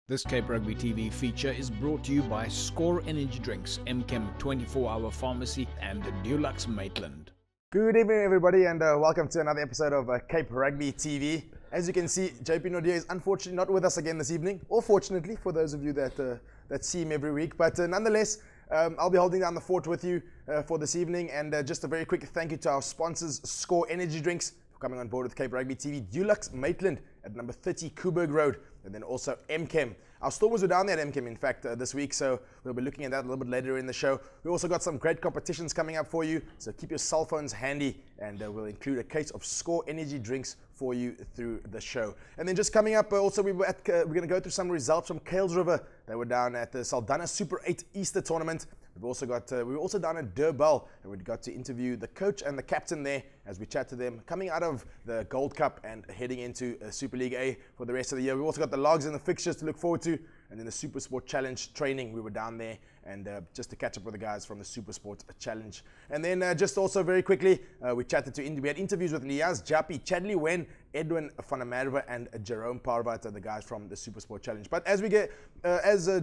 This Cape Rugby TV feature is brought to you by Score Energy Drinks, MChem 24-hour Pharmacy and Dulux Maitland. Good evening everybody and welcome to another episode of Cape Rugby TV. As you can see, JP Nordier is unfortunately not with us again this evening, or fortunately for those of you that see him every week. But nonetheless, I'll be holding down the fort with you for this evening, and just a very quick thank you to our sponsors, Score Energy Drinks, for coming on board with Cape Rugby TV, Dulux Maitland at number 30 Coburg Road, and then also MChem. Our Stormers were down there at MChem, in fact, this week, so we'll be looking at that a little bit later in the show. We also got some great competitions coming up for you, so keep your cell phones handy, and we'll include a case of Score Energy Drinks for you through the show. And then just coming up, also we're going to go through some results from Kales River. They were down at the Saldanha Super 8 Easter tournament. We were also down at Durban, and we got to interview the coach and the captain there as we chat to them coming out of the Gold Cup and heading into Super League A for the rest of the year. We also got the logs and the fixtures to look forward to, and then the Super Sport Challenge training. We were down there and just to catch up with the guys from the Super Sport Challenge. And then just also very quickly, we had interviews with Liaz Japi, Chadley Wen, Edwin van der Merwe, and Jerome Parvat, the guys from the Super Sport Challenge. But as we get,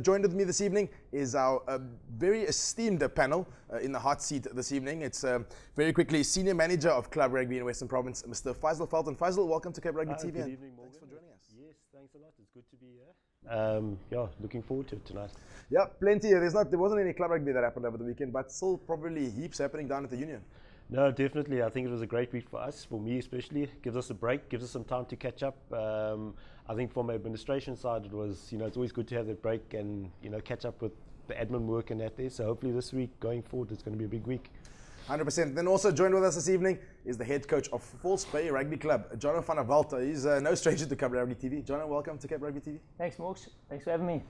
joined with me this evening is our very esteemed panel in the hot seat this evening. It's very quickly Senior Manager of Club Rugby in Western Province, Mr. Faisal Felton. Faisal, welcome to Cape Rugby TV. Good evening, Morgan. Thanks for joining us. Yes, thanks a lot. It's good to be here. Yeah, looking forward to it tonight. Yeah, plenty. There wasn't any club rugby that happened over the weekend, but still probably heaps happening down at the Union. No, definitely. I think it was a great week for us, for me especially. Gives us a break, gives us some time to catch up. I think from an administration side, it was, it's always good to have that break and, catch up with the admin work and that there. So hopefully this week, going forward, it's going to be a big week. 100%. Then also joined with us this evening is the head coach of False Bay Rugby Club, Jono van der Walt. He's no stranger to Cape Rugby TV. Jono, welcome to Cape Rugby TV. Thanks, Morgs. Thanks for having me.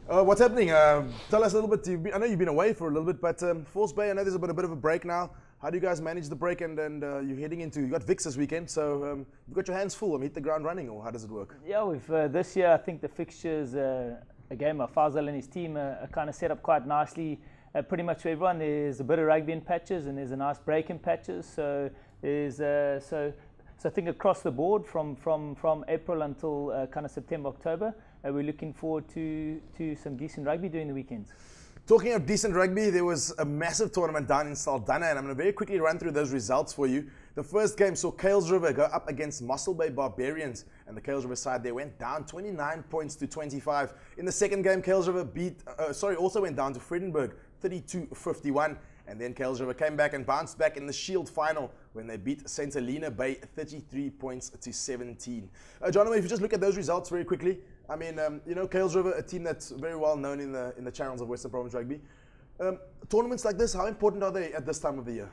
What's happening? Tell us a little bit. I know you've been away for a little bit, but False Bay, I know there's a bit of a break now. How do you guys manage the break? And you're heading into, you got Vix this weekend, so you've got your hands full. Hit the ground running, or how does it work? Yeah, we've this year I think the fixtures, again, Faisal and his team are kind of set up quite nicely. Pretty much for everyone, there's a bit of rugby in patches and there's a nice break in patches. So there's so I think across the board from April until kind of September, October, we're looking forward to some decent rugby during the weekends. Talking of decent rugby, there was a massive tournament down in Saldanha, and I'm going to very quickly run through those results for you. The first game saw Kales River go up against Mossel Bay Barbarians, and the Kales River side there went down 29 points to 25. In the second game, Kales River also went down to Vredenburg 32-51, and then Kales River came back and bounced back in the Shield final when they beat St. Helena Bay 33 points to 17. Jonathan, if you just look at those results very quickly, I mean, Kales River, a team that's very well known in the channels of Western Province Rugby. Tournaments like this, how important are they at this time of the year?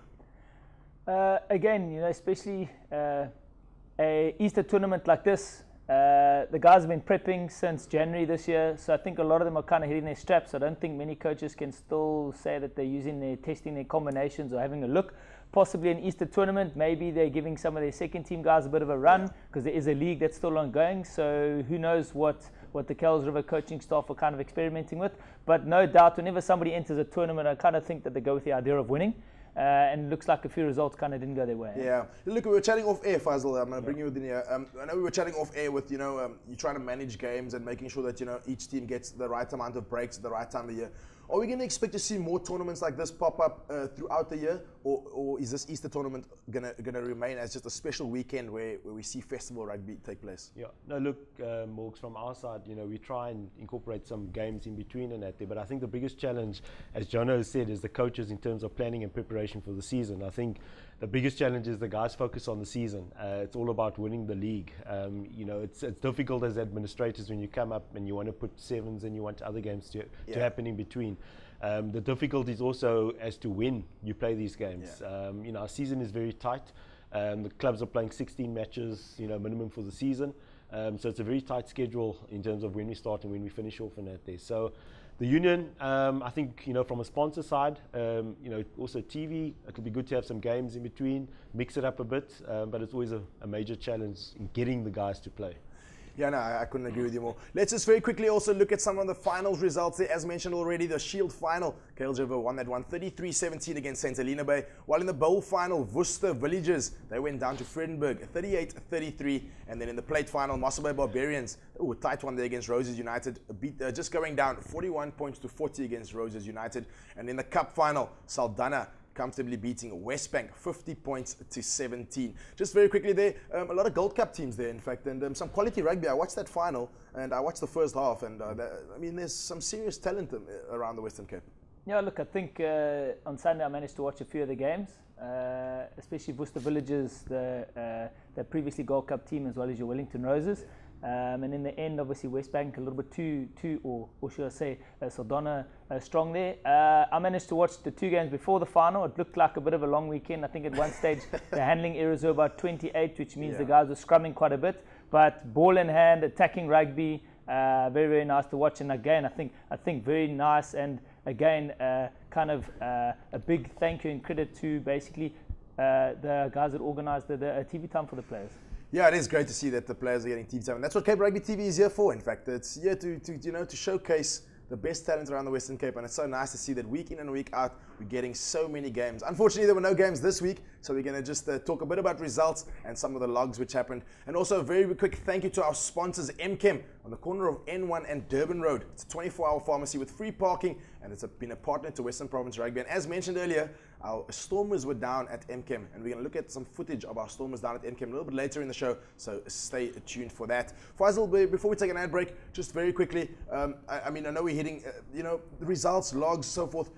Again, especially a Easter tournament like this, the guys have been prepping since January this year, so I think a lot of them are kind of hitting their straps. I don't think many coaches can still say that they're testing their combinations or having a look. Possibly an Easter tournament, maybe they're giving some of their second team guys a bit of a run because there is a league that's still ongoing. So who knows what the Kales River coaching staff are kind of experimenting with. But no doubt, whenever somebody enters a tournament, I kind of think that they go with the idea of winning. And it looks like a few results kind of didn't go their way. Yeah. Look, we were chatting off air, Faisal. I'm going to bring you in here. I know we were chatting off air with, you're trying to manage games and making sure that, each team gets the right amount of breaks at the right time of the year. Are we going to expect to see more tournaments like this pop up throughout the year? Or is this Easter tournament going to remain as just a special weekend where we see festival rugby take place? Yeah. No, look, Morgs, from our side, we try and incorporate some games in between and that there. But I think the biggest challenge, as Jono has said, is the coaches in terms of planning and preparation for the season. I think the biggest challenge is the guys focus on the season. It's all about winning the league. It's difficult as administrators when you come up and you want to put sevens and you want other games to happen in between. The difficulty is also as to when you play these games. Our season is very tight. The clubs are playing 16 matches, minimum for the season. So it's a very tight schedule in terms of when we start and when we finish off and that there. So the union, I think, from a sponsor side, also TV, it'll be good to have some games in between, mix it up a bit, but it's always a major challenge in getting the guys to play. Yeah, no, I couldn't agree with you more. Let's just very quickly also look at some of the finals results there. As mentioned already, the Shield final, KLJ won that one 33-17 against St. Helena Bay. While in the Bowl final, Worcester Villagers, they went down to Vredenburg 38-33. And then in the plate final, Mossel Bay Barbarians, a tight one there against Roses United, beat, just going down 41 points to 40 against Roses United. And in the cup final, Saldanha comfortably beating Westbank 50 points to 17. Just very quickly there, a lot of Gold Cup teams there, in fact, and some quality rugby. I watched that final and I watched the first half, and I mean, there's some serious talent around the Western Cape. Yeah, look, I think on Sunday I managed to watch a few of the games, especially Worcester Villagers, the previously Gold Cup team, as well as your Wellington Roses. And in the end, obviously, Westbank a little bit too, or should I say, Saldanha strong there. I managed to watch the 2 games before the final. It looked like a bit of a long weekend. I think at one stage the handling errors were about 28, which means the guys were scrumming quite a bit. But ball in hand, attacking rugby, very, very nice to watch. And again, I think very nice. And again, kind of a big thank you and credit to basically the guys that organised the TV time for the players. Yeah, it is great to see that the players are getting TV time, and that's what Cape Rugby TV is here for. In fact, it's here to showcase the best talent around the Western Cape, and it's so nice to see that week in and week out we're getting so many games. Unfortunately, there were no games this week, so we're going to just talk a bit about results and some of the logs which happened. And also a very quick thank you to our sponsors, MChem, on the corner of N1 and Durban Road. It's a 24-hour pharmacy with free parking, and it's been a partner to Western Province Rugby. And as mentioned earlier, our Stormers were down at MChem, and we're going to look at some footage of our Stormers down at MChem a little bit later in the show, so stay tuned for that. Faisal, before we take an ad break, just very quickly, I mean, I know we're hitting, the results, logs, so forth.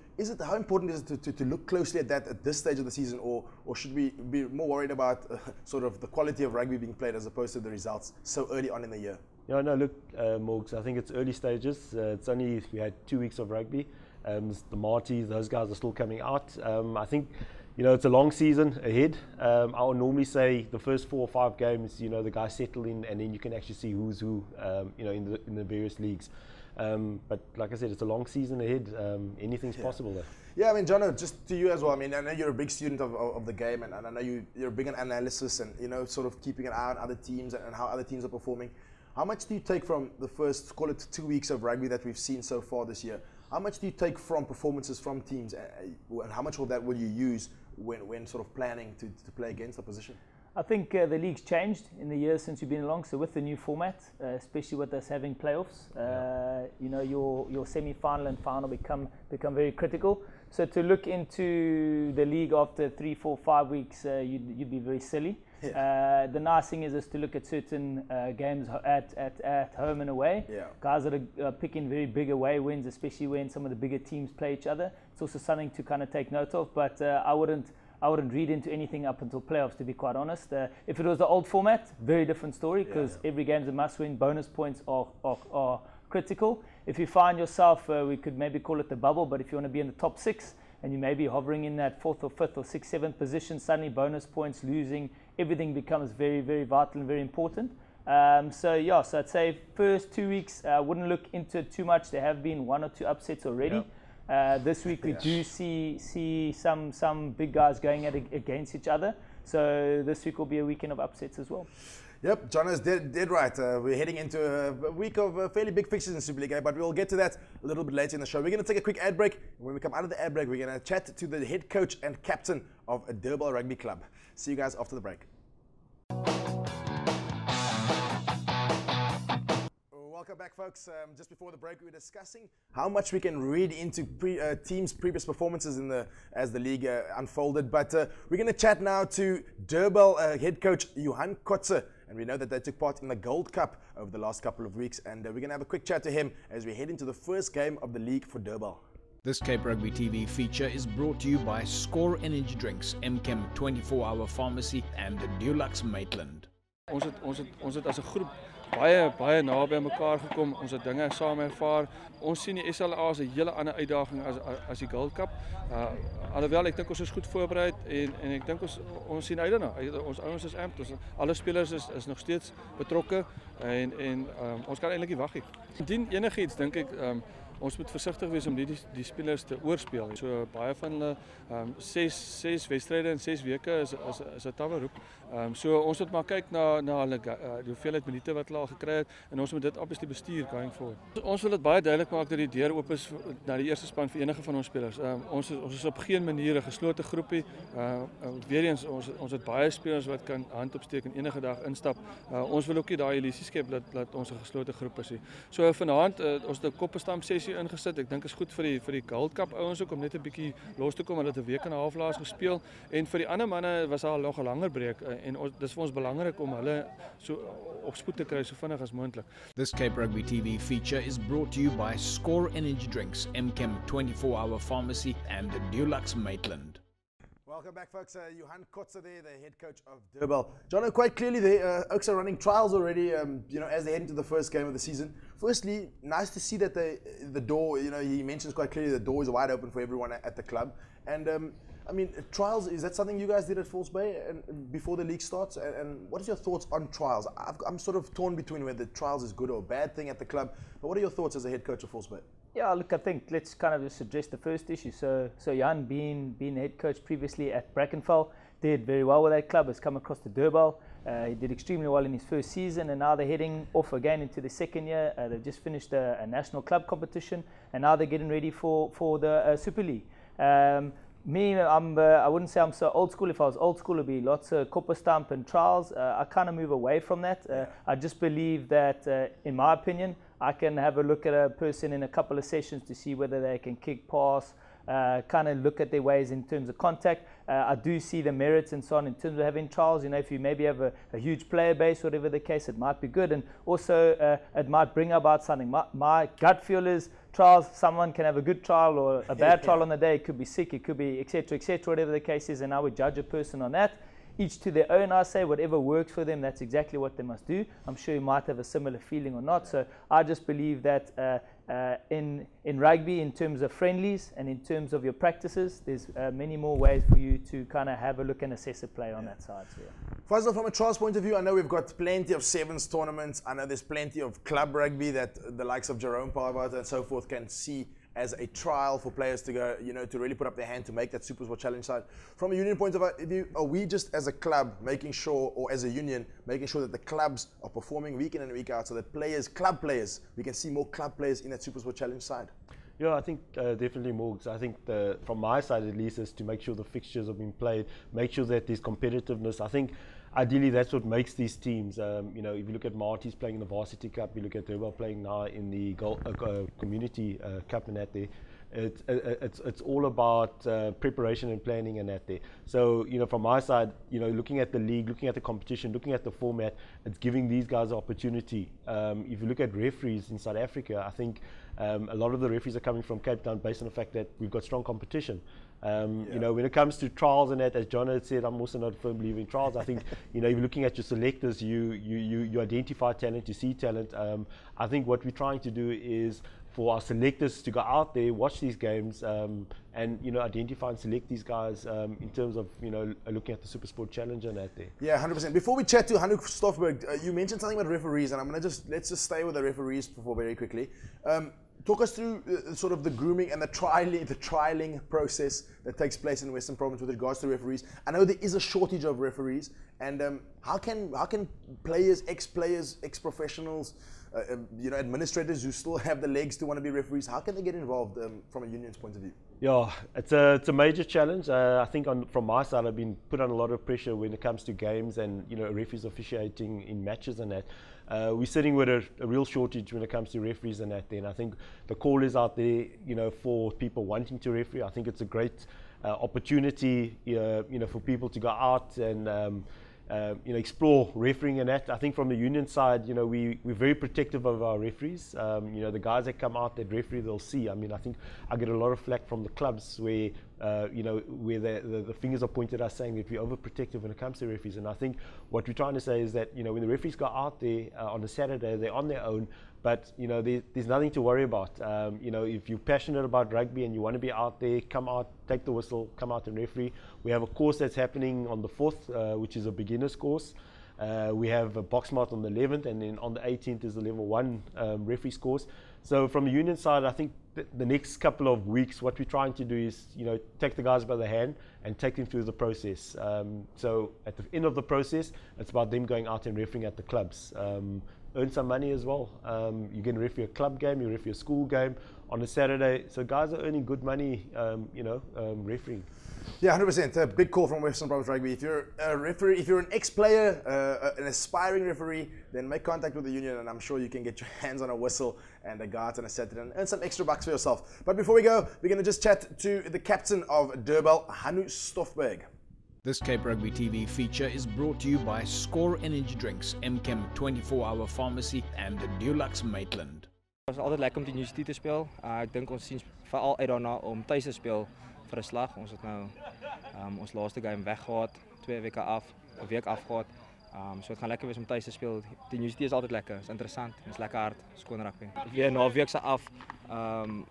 How important is it to look closely at that at this stage of the season, or should we be more worried about sort of the quality of rugby being played as opposed to the results so early on in the year? Yeah, no, look, Morgs, I think it's early stages. It's only, we had 2 weeks of rugby. The Marties, those guys are still coming out. I think, it's a long season ahead. I would normally say the first 4 or 5 games, the guys settle in, and then you can actually see who's who, in the various leagues. But like I said, it's a long season ahead. Anything's possible there. Yeah, I mean, Jono, just to you as well. I mean, I know you're a big student of the game, and I know you're big on analysis and, sort of keeping an eye on other teams and how other teams are performing. How much do you take from the first, call it 2 weeks of rugby that we've seen so far this year? How much do you take from performances from teams, and how much of that will you use when sort of planning to play against the opposition? I think the league's changed in the years since you've been along. So with the new format, especially with us having playoffs, your semi-final and final become very critical. So to look into the league after 3, 4, 5 weeks, you'd be very silly. Yeah. The nice thing is to look at certain games at home and away. Yeah. Guys that are picking very big away wins, especially when some of the bigger teams play each other. It's also something to kind of take note of. But I wouldn't read into anything up until playoffs, to be quite honest. If it was the old format, very different story, because every game's a must-win. Bonus points are critical. If you find yourself, we could maybe call it the bubble, but if you want to be in the top 6 and you may be hovering in that 4th or 5th or 6th, 7th position, suddenly bonus points, losing, everything becomes very, very vital and very important. So I'd say first 2 weeks, I wouldn't look into it too much. There have been 1 or 2 upsets already. This week we do see some big guys going against each other. So this week will be a weekend of upsets as well. Yep, John is dead right. We're heading into a week of fairly big fixtures in Super League, but we'll get to that a little bit later in the show. We're going to take a quick ad break. When we come out of the ad break, we're going to chat to the head coach and captain of Durban Rugby Club. See you guys after the break. Welcome back, folks. Just before the break, we were discussing how much we can read into teams' previous performances as the league unfolded. But we're going to chat now to Durban head coach Johan Kotze, and we know that they took part in the Gold Cup over the last couple of weeks. And we're going to have a quick chat to him as we head into the first game of the league for Durban. This Cape Rugby TV feature is brought to you by Score Energy Drinks, MChem 24-hour pharmacy, and Dulux Maitland. Ons het as 'n groep baie naby mekaar gekom. Ons het dinge saam ervaar. Ons sien die SLA as 'n hele ander uitdaging as die Gold Cup. Alhoewel ek dink ons is goed voorberei en ek dink ons sien uit daarna. Ons ouens is amped. Alle spelers is nog steeds betrokke en ons kan eintlik nie wag nie. Indien enigiets dink ek ons moet versigtig wees om nie die spelers te oorspeel nie. So baie van hulle 6 wedstryde in 6 weke is 'n tawwe roep. So ons moet maar kyk na hulle die hoeveelheid minute wat hulle al gekry het en ons moet dit obviously bestuur going forward. Ons wil dit baie duidelik maak dat die deur oop is na die eerste span vir enige van ons spelers. Ons is op geen manier 'n geslote groepie. Weer eens ons het baie spelers wat kan hand opsteek en enige dag instap. Ons wil ook nie daai illusie skep dat ons 'n geslote groep is nie. So vanaand ons het 'n koppestamp sessie ingesit. Ek dink is goed vir die Gold Cup ouens ook om net 'n bietjie los te kom. Hulle het 'n week en 'n half laas gespeel en vir die ander manne was daar nog 'n langer breek en dis vir ons belangrik om hulle so op spoed te kry so vinnig as moontlik. This Cape Rugby TV feature is brought to you by Score Energy Drinks, MChem 24-hour pharmacy and Dulux Maitland. Welcome back, folks. Johan Kotze there, the head coach of Durban. John, quite clearly the Oaks are running trials already, as they head into the first game of the season. Firstly, nice to see that the door, he mentions quite clearly the door is wide open for everyone at the club. And, trials, is that something you guys did at False Bay before the league starts? And what is your thoughts on trials? I'm sort of torn between whether trials is good or a bad thing at the club. But what are your thoughts as a head coach of False Bay? Yeah, look, I think let's kind of just address the first issue. So Jan, being head coach previously at Brackenfell, did very well with that club, has come across to Durban. He did extremely well in his first season, and now they're heading off again into the second year. They've just finished a national club competition, and now they're getting ready for the Super League. I wouldn't say I'm so old school. If I was old school, it'd be lots of Kopperstamp and trials. I kind of move away from that. I just believe that, in my opinion, I can have a look at a person in a couple of sessions to see whether they can kick, pass, kind of look at their ways in terms of contact. I do see the merits and so on in terms of having trials. If you maybe have a huge player base, whatever the case, it might be good. And also, it might bring about something. My gut feel is trials, someone can have a good trial or a bad trial on the day. It could be sick, it could be etc., whatever the case is. And I would judge a person on that. Each to their own, I say. Whatever works for them, that's exactly what they must do. I'm sure you might have a similar feeling or not. So I just believe that in rugby, in terms of friendlies and in terms of your practices, there's many more ways for you to kind of have a look and assess a player on that side. So, First of all, from a trials point of view, I know we've got plenty of sevens tournaments. I know there's plenty of club rugby that the likes of Jerome Parvat and so forth can see as a trial for players to go, to really put up their hand to make that Super Sport Challenge side. From a union point of view, are we just as a club making sure, or as a union, making sure that the clubs are performing week in and week out so that club players, we can see more club players in that Super Sport Challenge side? Yeah, I think definitely more. I think from my side at least is to make sure the fixtures are being played, make sure that there's competitiveness. I think ideally that's what makes these teams. If you look at Marty's playing in the Varsity Cup, you look at Durban playing now in the Community Cup and that there. It's all about preparation and planning and that there. So, from my side, looking at the league, looking at the competition, looking at the format, it's giving these guys an opportunity. If you look at referees in South Africa, I think a lot of the referees are coming from Cape Town based on the fact that we've got strong competition. When it comes to trials and that, as John had said, I'm also not a firm believer in trials. I think, if you're looking at your selectors, you identify talent, you see talent. I think what we're trying to do is for our selectors to go out there, watch these games, and identify and select these guys in terms of looking at the Super Sport Challenge and that there. Yeah, 100%. Before we chat to Hanuk Stoffberg, you mentioned something about referees, and let's just stay with the referees for very quickly. Talk us through sort of the grooming and the trialing process that takes place in Western Province with regards to referees. I know there is a shortage of referees, and how can players, ex-professionals, administrators who still have the legs to want to be referees, how can they get involved from a union's point of view? Yeah, it's a major challenge. I think from my side, I've been put on a lot of pressure when it comes to games and referees officiating in matches and that. We're sitting with a real shortage when it comes to referees and that. Then I think the call is out there, for people wanting to referee. I think it's a great opportunity, for people to go out and explore refereeing and that. I think from the union side, we're very protective of our referees. The guys that come out that referee, they'll see. I think I get a lot of flack from the clubs where where the fingers are pointed at us saying that we're overprotective when it comes to referees. And I think what we're trying to say is that when the referees go out there on a Saturday, they're on their own. But there's nothing to worry about. If you're passionate about rugby and you want to be out there, come out, take the whistle, come out and referee. We have a course that's happening on the 4th, which is a beginner's course. We have a box mart on the 11th, and then on the 18th is the level 1 referees course. So from the union side, I think the next couple of weeks, what we're trying to do is, take the guys by the hand and take them through the process. So at the end of the process, it's about them going out and refereeing at the clubs. Earn some money as well. You can referee a club game, you referee a school game on a Saturday. So guys are earning good money, refereeing. Yeah, 100%. A big call from Western Province Rugby. If you're a referee, if you're an ex-player, an aspiring referee, then make contact with the union, and I'm sure you can get your hands on a whistle and a guard on a Saturday and earn some extra bucks for yourself. But before we go, we're going to just chat to the captain of Durbel, Hannu Stoffberg. This Cape Rugby TV feature is brought to you by Score Energy Drinks, MChem 24-hour Pharmacy and Dulux Maitland. Het was altijd lekker om die University te spelen. Ik denk ons zien vooral uit daarna om thuis te spelen voor 'n slag. Ons het nou ons laaste game weggehad, 2 weke af, 'n week afgehad. So het gaan lekker wees om thuis te speel. Die University is altijd lekker, is interessant, is lekker hard, skoon rugby. Weer na 'n week se af,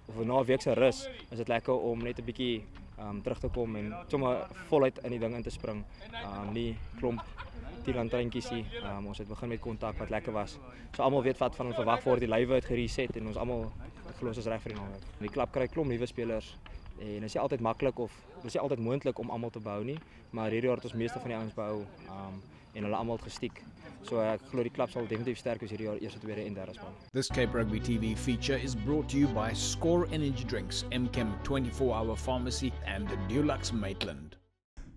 of na 'n week se rus, is dit lekker om net 'n bietjie terug te kom en sommer voluit in die ding in te spring. Nie klomp tierantreintjies nie. Ons het begin met kontak wat lekker was. So almal weet wat van ons verwag word, die lywe het gereset en ons almal glo ons is reg vir die naweek. Die klub kry klomp nuwe spelers en dit is nie altyd maklik of dit is nie altyd moontlik om almal te behou nie, maar hierdie jaar het ons meeste van die ouens behou en hulle almal gestiek. So ek glo die klub sal definitief sterk wees hierdie jaar, eerste, tweede en derde span. This Cape Rugby TV feature is brought to you by Score Energy Drinks, MChem 24-hour Pharmacy and Dulux Maitland.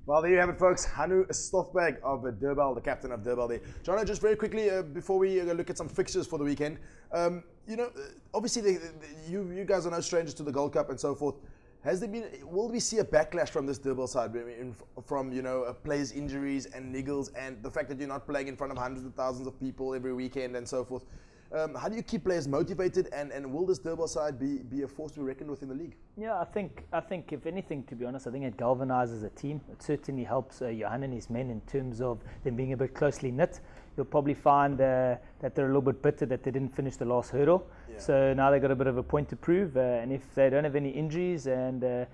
Well, there you have it, folks. Hannu Stoffberg of Durbel, the captain of Durbel there. Jono, just very quickly, before we look at some fixtures for the weekend, obviously you guys are no strangers to the Gold Cup and so forth. Will we see a backlash from this Durbel side, from players' injuries and niggles and the fact that you're not playing in front of hundreds of thousands of people every weekend and so forth? How do you keep players motivated, and will this Durbel side be a force to be reckoned with in the league? Yeah, I think if anything, to be honest, I think it galvanizes a team. It certainly helps Johan and his men in terms of them being a bit closely knit. You'll probably find that they're a little bit bitter that they didn't finish the last hurdle. Yeah. So now they've got a bit of a point to prove, and if they don't have any injuries and the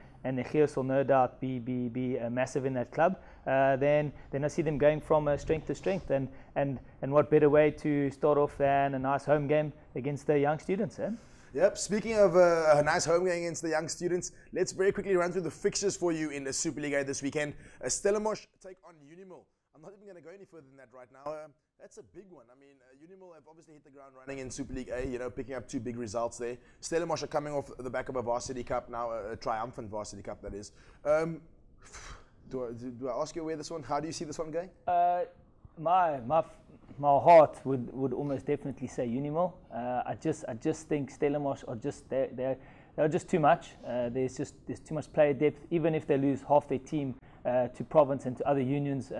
Gears will no doubt be massive in that club, then I see them going from strength to strength, and what better way to start off than a nice home game against the young students, eh? Yep, speaking of a nice home game against the young students, let's very quickly run through the fixtures for you in the Super League A this weekend. Stellenbosch take on Unimil. I'm not even going to go any further than that right now. That's a big one. I mean, Unimil have obviously hit the ground running in Super League A, picking up 2 big results there. Stellenbosch are coming off the back of a varsity cup now, a triumphant varsity cup that is. Do I ask you where this one? How do you see this one going? My heart would almost definitely say Unimil. I just think Stellenbosch are just they're just too much. There's too much player depth. Even if they lose half their team to Province and to other unions,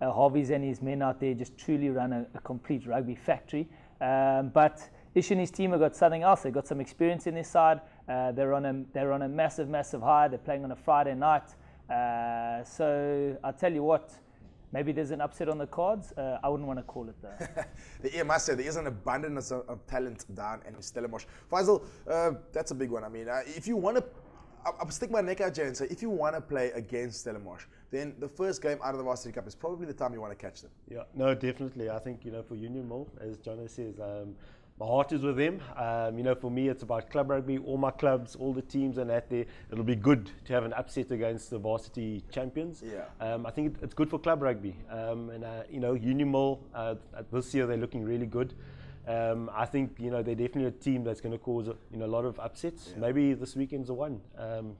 Harvey's and his men out there just truly run a complete rugby factory. But Ish and his team have got something else. They've got some experience in this side. They're on a massive high. They're playing on a Friday night. So I'll tell you what, maybe there's an upset on the cards. I wouldn't want to call it though. I must say, there is an abundance of talent down in Stellenbosch. Faisal, that's a big one. I mean, if you want to, I'll stick my neck out here and say, if you want to play against Stellenbosch, then the first game out of the Varsity Cup is probably the time you want to catch them. Yeah, no, definitely. I think, for Union Mill, as Jono says, my heart is with them. For me, it's about club rugby, all my clubs, all the teams and that there. It'll be good to have an upset against the varsity champions. Yeah. I think it's good for club rugby. Union Mill, this year they're looking really good. I think, they're definitely a team that's going to cause a lot of upsets. Yeah. Maybe this weekend's the one.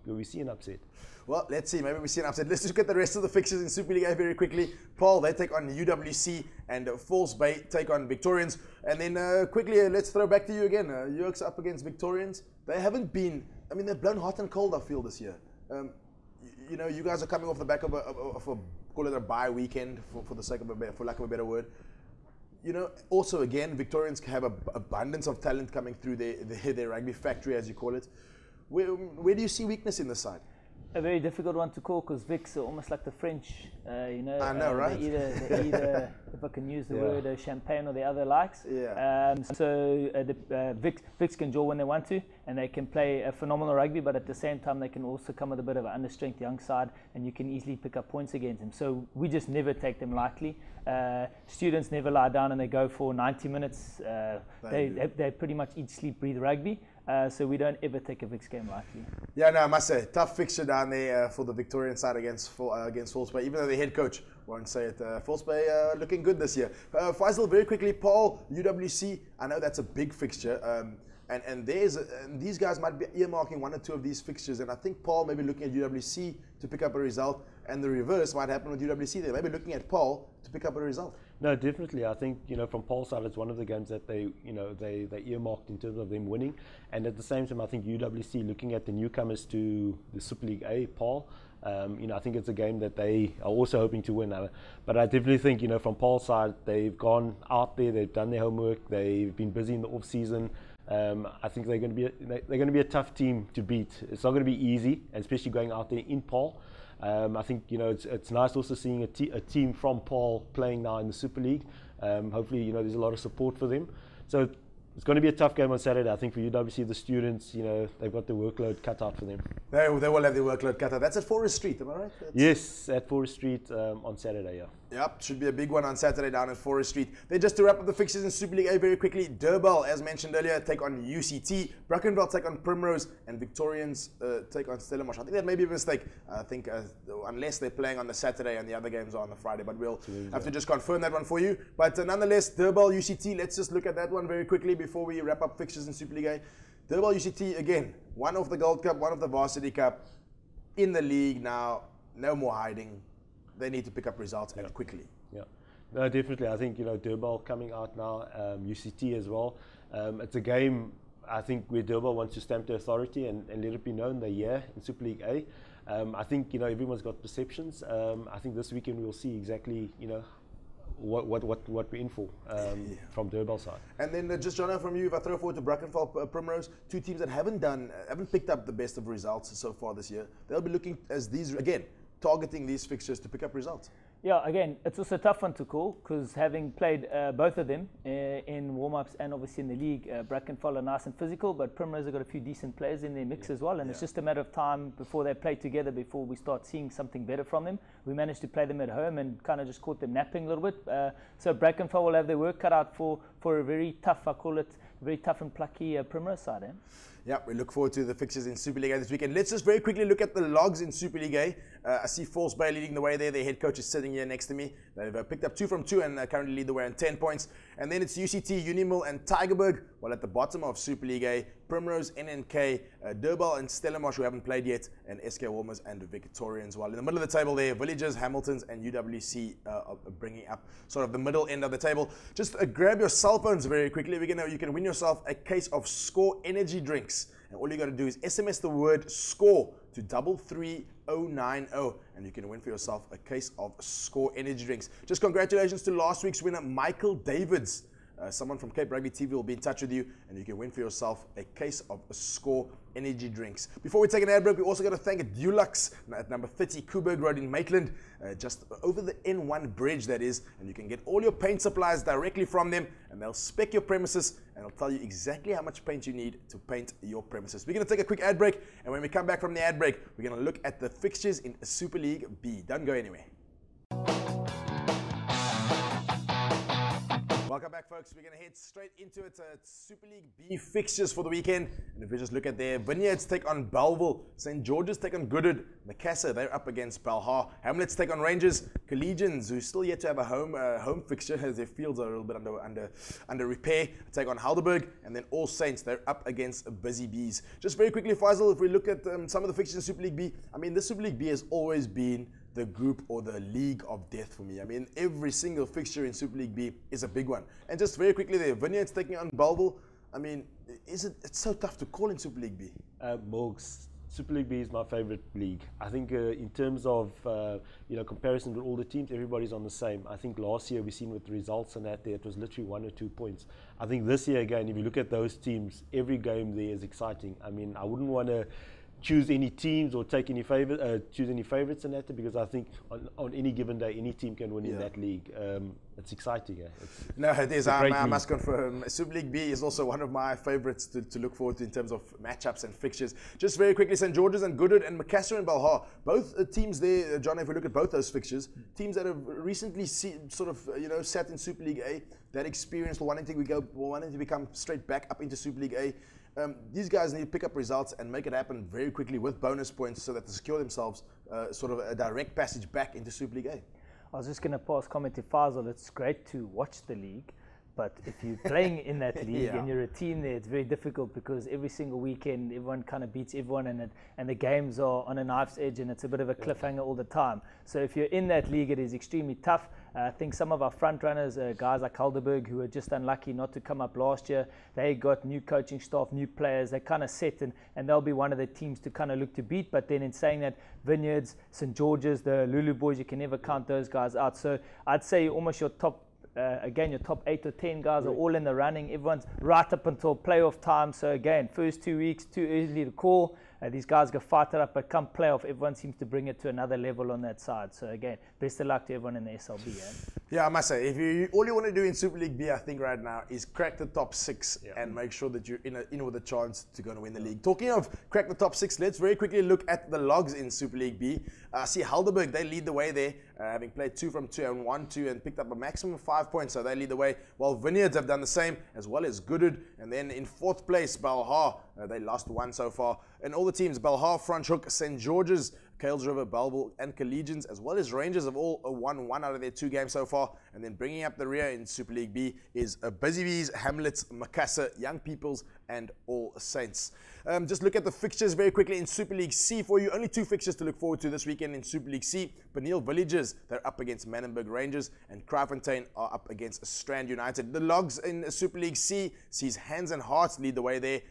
Will we see an upset? Well, let's see. Maybe we see an upset. Let's just look at the rest of the fixtures in Super League A very quickly. Paul, they take on UWC, and Falls Bay take on Victorians. And then quickly, let's throw back to you again. York's up against Victorians. They haven't been, they've blown hot and cold, I feel, this year. You guys are coming off the back of a call it a bye weekend, for the sake of for lack of a better word. Also again, Victorians have an abundance of talent coming through their rugby factory, as you call it. Where do you see weakness in this side? a very difficult one to call because Vicks are almost like the French, you know. I know, right? They're either, if I can use the word, champagne or the other likes. Yeah. Vicks can draw when they want to, and they can play a phenomenal rugby, but at the same time they can also come with a bit of an understrength young side, and you can easily pick up points against them. So we just never take them lightly. Students never lie down and they go for 90 minutes. They pretty much eat, sleep, breathe rugby. So we don't ever take a Vicks game lightly. Yeah, no, I must say, tough fixture down there for the Victorian side against False Bay, even though the head coach won't say it. False Bay looking good this year. Faisal, very quickly, Paul, UWC, I know that's a big fixture. And these guys might be earmarking one or two of these fixtures, and I think Paul may be looking at UWC to pick up a result, and the reverse might happen with UWC. They may be looking at Paul to pick up a result. No, definitely. I think, from Paul's side, it's one of the games that they earmarked in terms of them winning, and at the same time, I think UWC looking at the newcomers to the Super League A, Paul. I think it's a game that they are also hoping to win. But I definitely think, from Paul's side, they've gone out there, they've done their homework, they've been busy in the off season. I think they're going to be a tough team to beat. It's not going to be easy, especially going out there in Paul. I think it's nice also seeing a team from Paul playing now in the Super League. Hopefully, there's a lot of support for them. So it's going to be a tough game on Saturday. I think for UWC, the students, they've got the workload cut out for them. They will have the workload cut out. That's at Forest Street, am I right? Yes, at Forest Street on Saturday, yeah. Yep, should be a big one on Saturday down at Forest Street. Then just to wrap up the fixtures in Super League A very quickly, Durban, as mentioned earlier, take on UCT. Brackenfell take on Primrose, and Victorians take on Stellenbosch. I think that may be a mistake. I think unless they're playing on the Saturday and the other games are on the Friday, but we'll have to just confirm that one for you. But nonetheless, Durban, UCT, let's just look at that one very quickly before we wrap up fixtures in Super League A. Durban, UCT, again, one of the Gold Cup, one of the Varsity Cup, in the league now, no more hiding. They need to pick up results and quickly. Yeah, no, definitely. I think Durban coming out now, UCT as well. It's a game I think where Durban wants to stamp the authority and let it be known they're here in Super League A. I think everyone's got perceptions. I think this weekend we'll see exactly what we're in for from Durban's side. And then just Jono, from you, if I throw forward to Brackenfell, Primrose, two teams that haven't picked up the best of results so far this year. They'll be looking as these again, targeting these fixtures to pick up results. Yeah, again, it's also a tough one to call because having played both of them in warm-ups and obviously in the league, Brackenfell are nice and physical, but Primrose have got a few decent players in their mix as well, and it's just a matter of time before they play together before we start seeing something better from them. We managed to play them at home and kind of just caught them napping a little bit. So Brackenfell will have their work cut out for a very tough, I call it, very tough and plucky Primrose side. Yeah, we look forward to the fixtures in Super League A this weekend. Let's just very quickly look at the logs in Super League A. I see False Bay leading the way there. Their head coach is sitting here next to me. They've picked up 2 from 2 and currently lead the way on 10 points. And then it's UCT, Unimil and Tygerberg. Well, at the bottom of Super League A, Primrose, NNK, Durban and Stellenbosch, who haven't played yet, and SK Warmers and Victorians. While in the middle of the table there, Villagers, Hamiltons and UWC are bringing up sort of the middle end of the table. Just grab your cell phones very quickly. You can win yourself a case of Score energy drinks. And all you got to do is SMS the word SCORE to 33090, and you can win for yourself a case of Score energy drinks. Just congratulations to last week's winner, Michael Davids. Someone from Cape Rugby TV will be in touch with you, and you can win for yourself a case of Score energy drinks. Before we take an ad break, we also got to thank Dulux at number 30 Coburg Road in Maitland, just over the N1 bridge, that is, and you can get all your paint supplies directly from them, and they'll spec your premises and they'll tell you exactly how much paint you need to paint your premises. We're going to take a quick ad break, and when we come back from the ad break, we're going to look at the fixtures in Super League B. Don't go anywhere. Welcome back, folks. We're going to head straight into it. Super League B fixtures for the weekend. And if we just look at their Vineyards take on Bellville, St. George's take on Goodwood, Macassar, they're up against Belhar, Hamlets take on Rangers, Collegians, who still yet to have a home fixture as their fields are a little bit under repair, take on Heidelberg, and then All Saints, they're up against Busy Bees. Just very quickly, Faisal, if we look at some of the fixtures in Super League B, I mean, the Super League B has always been the group or the league of death for me. I mean, every single fixture in Super League B is a big one. And just very quickly there, Vineyards taking on Bellville. I mean, it's so tough to call in Super League B. Morgs, Super League B is my favorite league. I think in terms of comparison with all the teams, everybody's on the same. I think last year we've seen with the results and that there, it was literally 1 or 2 points. I think this year again, if you look at those teams, every game there is exciting. I mean, I wouldn't want to choose any teams or take any choose any favourites in that, because I think on any given day any team can win in that league. It's exciting. No, it is. I must confirm. Super League B is also one of my favourites to look forward to in terms of matchups and fixtures. Just very quickly, St George's and Goodwood and Macassar and Balha, both teams there, John, if we look at both those fixtures, teams that have recently sat in Super League A, that experience wanting to become straight back up into Super League A. These guys need to pick up results and make it happen very quickly with bonus points so that they secure themselves sort of a direct passage back into Super League A. I was just going to pass comment to Faisal. It's great to watch the league, but if you're playing in that league and you're a team there, it's very difficult because every single weekend everyone kind of beats everyone, and the games are on a knife's edge, and it's a bit of a cliffhanger all the time. So if you're in that league, it is extremely tough. I think some of our front runners, guys like Helderberg, who were just unlucky not to come up last year, they got new coaching staff, new players, they're kind of set, and they'll be one of the teams to kind of look to beat. But then in saying that, Vineyards, St George's, the Lulu boys, you can never count those guys out. So I'd say almost your top, your top 8 or 10 guys are all in the running. Everyone's right up until playoff time. So again, first 2 weeks, too early to call. These guys go fight it up, but come playoff, everyone seems to bring it to another level on that side. So again, best of luck to everyone in the SLB. Yeah, I must say, all you want to do in Super League B, I think right now, is crack the top 6 and make sure that you're in with a chance to go and win the league. Talking of crack the top 6, let's very quickly look at the logs in Super League B. See Helderberg, they lead the way there, having played 2 from 2 and 1-2 and picked up a maximum of 5 points, so they lead the way, while Vineyards have done the same, as well as Goodwood. And then in 4th place, Balha, they lost 1 so far. And all the teams, Balha, Franschhoek, St George's, Kales River, Bellville, and Collegians, as well as Rangers, have all won 1 out of their 2 games so far. And then bringing up the rear in Super League B is Busy Bees, Hamlets, Macassar, Young Peoples, and All Saints. Just look at the fixtures very quickly in Super League C for you. Only 2 fixtures to look forward to this weekend in Super League C. Peniel Villages, they're up against Manenberg Rangers, and Kraaifontein are up against Strand United. The logs in Super League C sees Hands and Hearts lead the way there,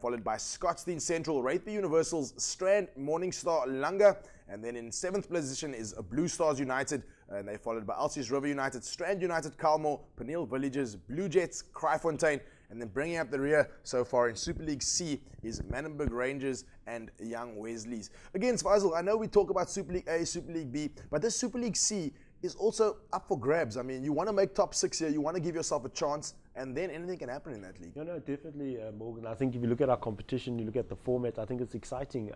followed by Scottsdene Central, Wraithby Universals, Strand, Morningstar, Langa, and then in 7th position is Blue Stars United, and they're followed by Alsius River United, Strand United, Calmore, Peniel Villages, Blue Jets, Kraaifontein, and then bringing up the rear so far in Super League C is Manenberg Rangers and Young Wesleys. Again, Faisal, I know we talk about Super League A, Super League B, but this Super League C is also up for grabs. I mean, you want to make top 6 here, you want to give yourself a chance, and then anything can happen in that league. No, definitely, Morgan. I think if you look at our competition, you look at the format, I think it's exciting.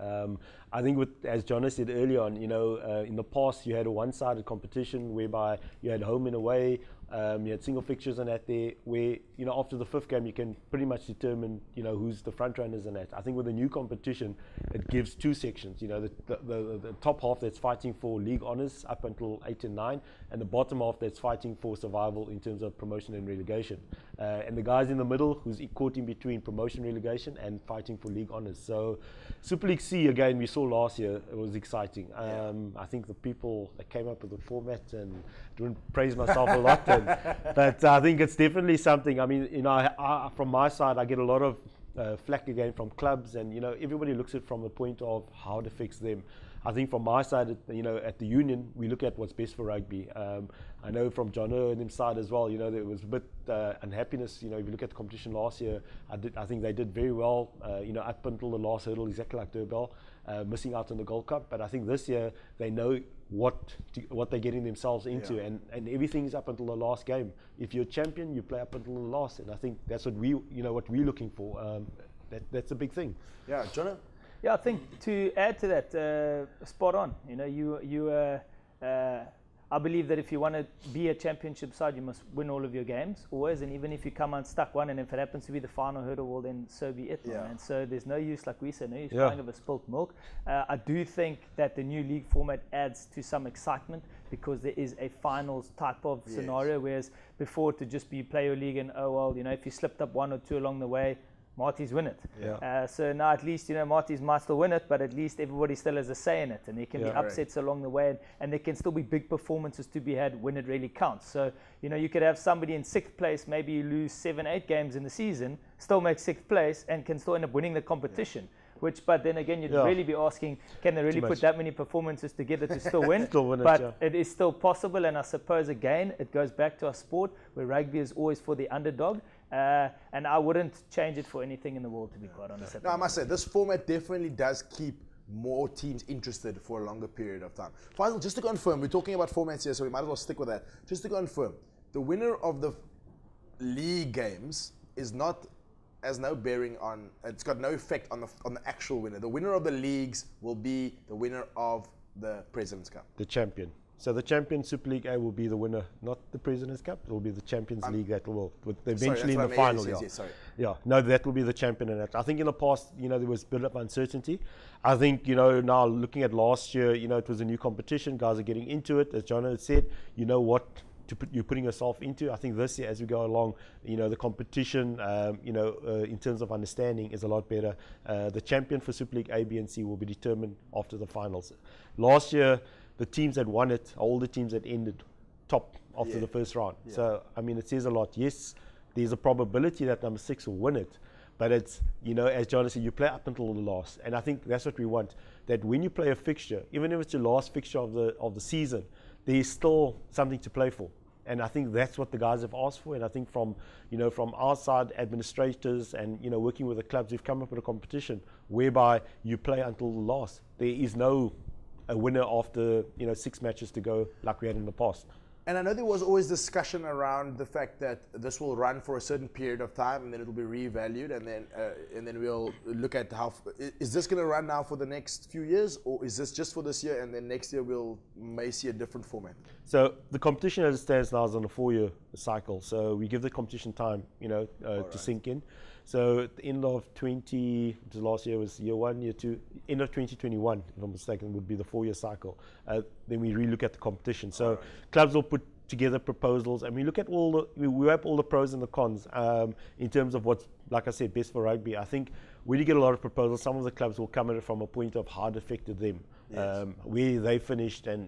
I think, as John said earlier on, in the past you had a one-sided competition whereby you had home and away. You had single fixtures and that there, where after the 5th game you can pretty much determine who's the front runners and that. I think with the new competition, it gives 2 sections. The top half that's fighting for league honours up until 8 and 9, and the bottom half that's fighting for survival in terms of promotion and relegation. And the guys in the middle who's caught in between promotion, relegation, and fighting for league honours. So Super League C again, we saw last year, it was exciting. I think the people that came up with the format, and I don't praise myself a lot. But I think it's definitely something. I mean, I, from my side, I get a lot of flack again from clubs, and everybody looks at it from the point of how to fix them. I think from my side, at the union, we look at what's best for rugby. I know from John and his side as well, there was a bit unhappiness. If you look at the competition last year, I think they did very well, up until the last hurdle, exactly like Durbell, missing out on the Gold Cup. But I think this year, they know what they're getting themselves into, and everything's up until the last game. If you're a champion, you play up until the last, and I think that's what what we're looking for. That's a big thing. Yeah, Jonah? Yeah, I think to add to that, spot on. I believe that if you want to be a championship side, you must win all of your games always, and even if you come unstuck one, and if it happens to be the final hurdle, well then so be it. And so there's no use, like we said, no use crying over spilt milk. I do think that the new league format adds to some excitement because there is a finals type of scenario, whereas before to just be play your league and if you slipped up 1 or 2 along the way, Marty's win it. So now at least, Marty's might still win it, but at least everybody still has a say in it, and there can be upsets along the way, and there can still be big performances to be had when it really counts. So, you could have somebody in 6th place, maybe you lose 7, 8 games in the season, still make 6th place, and can still end up winning the competition. But then again, you'd really be asking, can they really put that many performances together to still win? It is still possible, and I suppose, again, it goes back to our sport, where rugby is always for the underdog. And I wouldn't change it for anything in the world, to be quite honest. No, I must say, this format definitely does keep more teams interested for a longer period of time. Faisal, just to confirm, we're talking about formats here, so we might as well stick with that. Just to confirm, the winner of the league games is not, has no bearing on, it's got no effect on the actual winner. The winner of the leagues will be the winner of the President's Cup. The champion. So the champion Super League A will be the winner, not the President's Cup. It will be the Champions League that will, eventually in the final. Yeah, no, that will be the champion in that. I think in the past, there was a bit of uncertainty. I think, now looking at last year, it was a new competition. Guys are getting into it. As John had said, you know what you're putting yourself into. I think this year, as we go along, the competition, in terms of understanding, is a lot better. The champion for Super League A, B, and C will be determined after the finals. Last year, the teams that won it are all the teams that ended top after the first round. Yeah. So, it says a lot. Yes, there's a probability that number 6 will win it, but it's, as John said, you play up until the last. And I think that's what we want, that when you play a fixture, even if it's your last fixture of the season, there's still something to play for. And I think that's what the guys have asked for. And I think from our side, administrators and, working with the clubs, we've come up with a competition whereby you play until the last. There is no a winner after 6 matches to go like we had in the past. And I know there was always discussion around the fact that this will run for a certain period of time and then it will be reevaluated, and then we'll look at how is this going to run now for the next few years, or is this just for this year and then next year we'll may see a different format? So the competition as it stands now is on a 4-year cycle. So we give the competition time, to sink in. So at the end of last year was year 1, year 2, end of 2021, if I'm mistaken, would be the 4-year cycle. Then we relook at the competition. So clubs will put together proposals, and we look at we weigh all the pros and the cons in terms of what's, like I said, best for rugby. I think when you get a lot of proposals, some of the clubs will come at it from a point of how it affected them, where they finished, and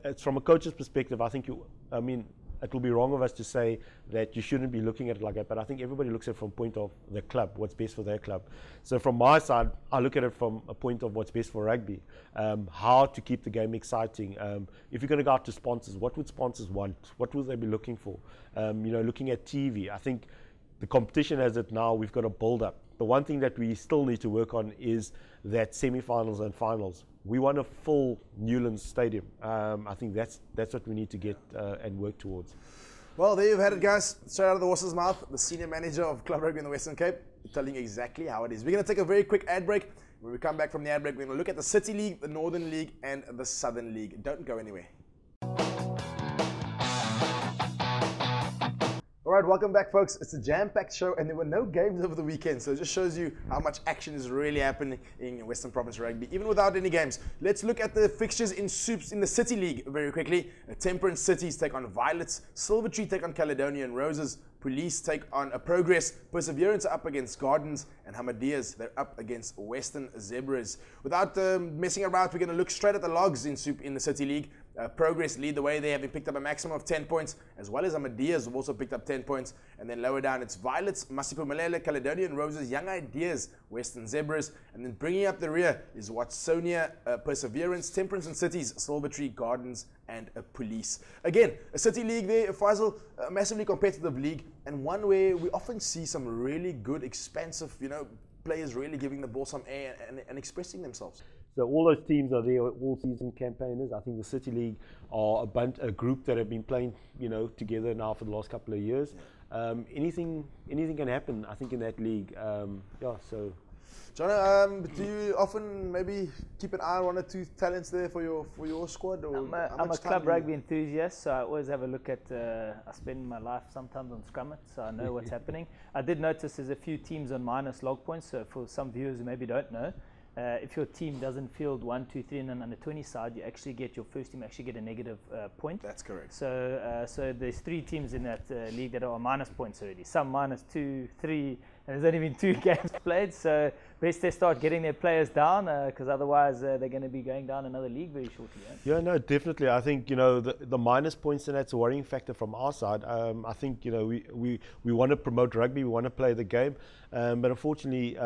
it's from a coach's perspective. I think it will be wrong of us to say that you shouldn't be looking at it like that, but I think everybody looks at it from a point of the club, what's best for their club. So from my side, I look at it from a point of what's best for rugby, how to keep the game exciting. If you're going to go out to sponsors, what would sponsors want? What would they be looking for? Looking at TV, I think the competition as it now, we've got to build up. The one thing that we still need to work on is that semi-finals and finals. We want a full Newlands Stadium. I think that's what we need to get and work towards. Well, there you've had it, guys. Straight out of the horse's mouth, the senior manager of Club Rugby in the Western Cape, telling you exactly how it is. We're going to take a very quick ad break. When we come back from the ad break, we're going to look at the City League, the Northern League, and the Southern League. Don't go anywhere. All right, welcome back, folks. It's a jam-packed show, and there were no games over the weekend, so it just shows you how much action is really happening in Western Province Rugby, even without any games. Let's look at the fixtures in the City League very quickly. Temperance Cities take on Violets, Silvertree take on Caledonian Roses, Police take on Progress, Perseverance are up against Gardens, and Hamadias, they're up against Western Zebras. Without messing around, we're going to look straight at the logs in the City League. Progress lead the way. They have picked up a maximum of 10 points, as well as Hamadias have also picked up 10 points. And then lower down, it's Violets, Masipumalele, Caledonian Roses, Young Ideas, Western Zebras. And then bringing up the rear is Watsonia, Perseverance, Temperance and Cities, Silvertree, Gardens, and Police. Again, a City League there, Faisal, a massively competitive league, and one where we often see some really good, expansive, players really giving the ball some air and expressing themselves. So all those teams are there, all season campaigners. I think the City League are a group that have been playing, together now for the last couple of years. Anything can happen, I think, in that league. So. John, do you often maybe keep an eye on 1 or 2 talents there for your squad? Or I'm a club rugby enthusiast, so I always have a look at. I spend my life sometimes on Scrummit, so I know what's happening. I did notice there's a few teams on minus log points. So for some viewers who maybe don't know, if your team doesn't field 1, 2, 3 in an under 20 side, you actually get your first team get a negative point. That's correct. So there's 3 teams in that league that are on minus points already. Some minus 2, 3, and there's only been 2 games played. So best they start getting their players down, because otherwise they're going to be going down another league very shortly. Yeah, no, definitely. I think the minus points, and that's a worrying factor from our side. I think we want to promote rugby, we want to play the game, but unfortunately,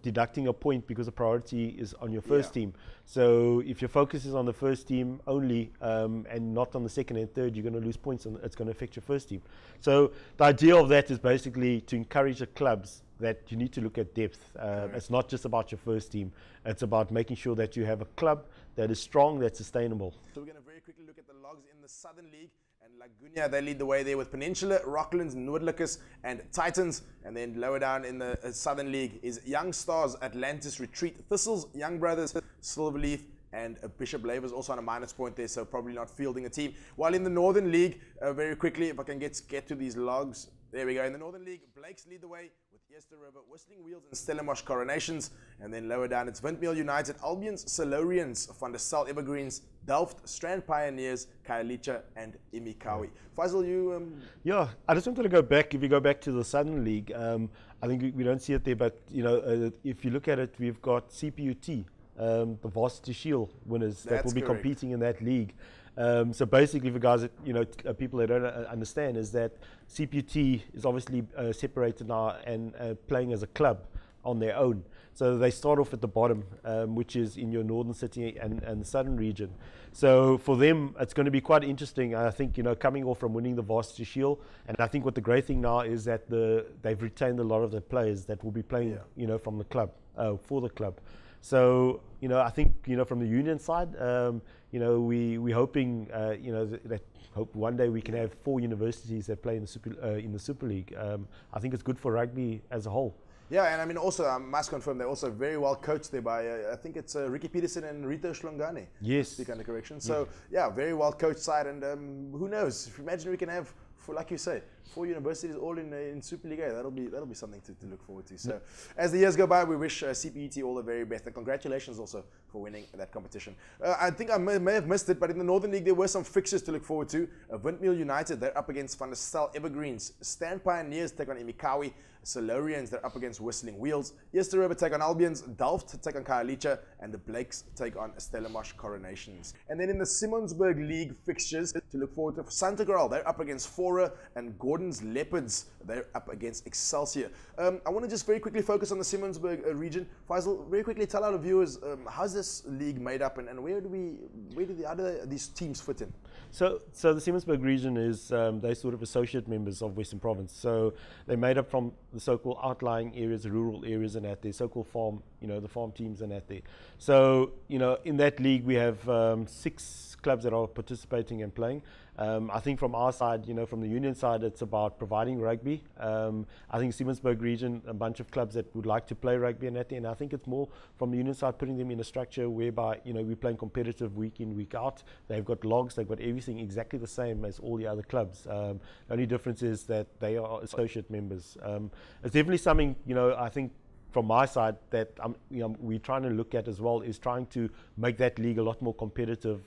deducting a point because the priority is on your first team. So if your focus is on the first team only and not on the second and third, you're going to lose points and it's going to affect your first team. So the idea of that is basically to encourage the clubs that you need to look at depth. It's not just about your first team. It's about making sure that you have a club that is strong, that's sustainable. So we're going to very quickly look at the logs in the Southern League. And Laguna, they lead the way there with Peninsula, Rocklands, Noordlikus, and Titans. And then lower down in the Southern League is Young Stars, Atlantis, Retreat, Thistles, Young Brothers, Silverleaf, and Bishop Lavers also on a minus point there, so probably not fielding a team. While in the Northern League, very quickly, if I can get to these logs. There we go. In the Northern League, Blakes lead the way with Yester River, Whistling Wheels, and Stellenbosch Coronations. And then lower down, it's Windmill United, Albions, Silurians, Van der Stel Evergreens, Delft, Strand Pioneers, Khayelitsha, and Imikawi. Faisal, you... Yeah, I just wanted to go back. If you go back to the Southern League, I think we don't see it there, but if you look at it, we've got CPUT, the Varsity Shield winners that will be competing in that league. So basically, for guys that people that don't understand, is that CPUT is obviously separated now and playing as a club on their own. So they start off at the bottom, which is in your northern city and the southern region. So for them, it's going to be quite interesting. I think coming off from winning the Varsity Shield, and I think what the great thing now is that they've retained a lot of the players that will be playing, from the club for the club. So I think from the union side, we're hoping that hope one day we can have 4 universities that play in the Super League. I think it's good for rugby as a whole. Yeah, and I mean also, I must confirm, they're also very well coached there by, I think it's Ricky Peterson and Rito Shlongane. Yes. Speak under correction. So, yeah, very well coached side, and who knows? Imagine we can have, like you say, 4 universities all in Super League A. That'll be something to look forward to. So, as the years go by, we wish CPET all the very best, and congratulations also for winning that competition. I think I may have missed it, but in the Northern League there were some fixtures to look forward to. Windmill United, they're up against Van der Stel Evergreens. Stand Pioneers take on Imikawi. Silurians, they're up against Whistling Wheels. Yester River take on Albions. Delft take on Khayelitsha, and the Blakes take on Stellenbosch Coronations. And then in the Simmonsburg League fixtures to look forward to, Santa Coral, they're up against Fora, and Gordon's Leopards, they're up against Excelsior. I want to just very quickly focus on the Simmonsburg region. Faisal, very quickly tell our viewers how's this league made up, and how do these teams fit in? So the Simmonsburg region is they're sort of associate members of Western Province. So they're made up from the so-called outlying areas, the rural areas, and at their so-called farm, the farm teams and at there. So in that league we have 6 clubs that are participating and playing. I think from our side, from the union side, it's about providing rugby. I think Simmonsburg region, a bunch of clubs that would like to play rugby and that there. And I think it's more from the union side, putting them in a structure whereby, we're playing competitive week in, week out. They've got logs, they've got everything exactly the same as all the other clubs. The only difference is that they are associate members. It's definitely something, I think, from my side that we're trying to look at as well, is trying to make that league a lot more competitive,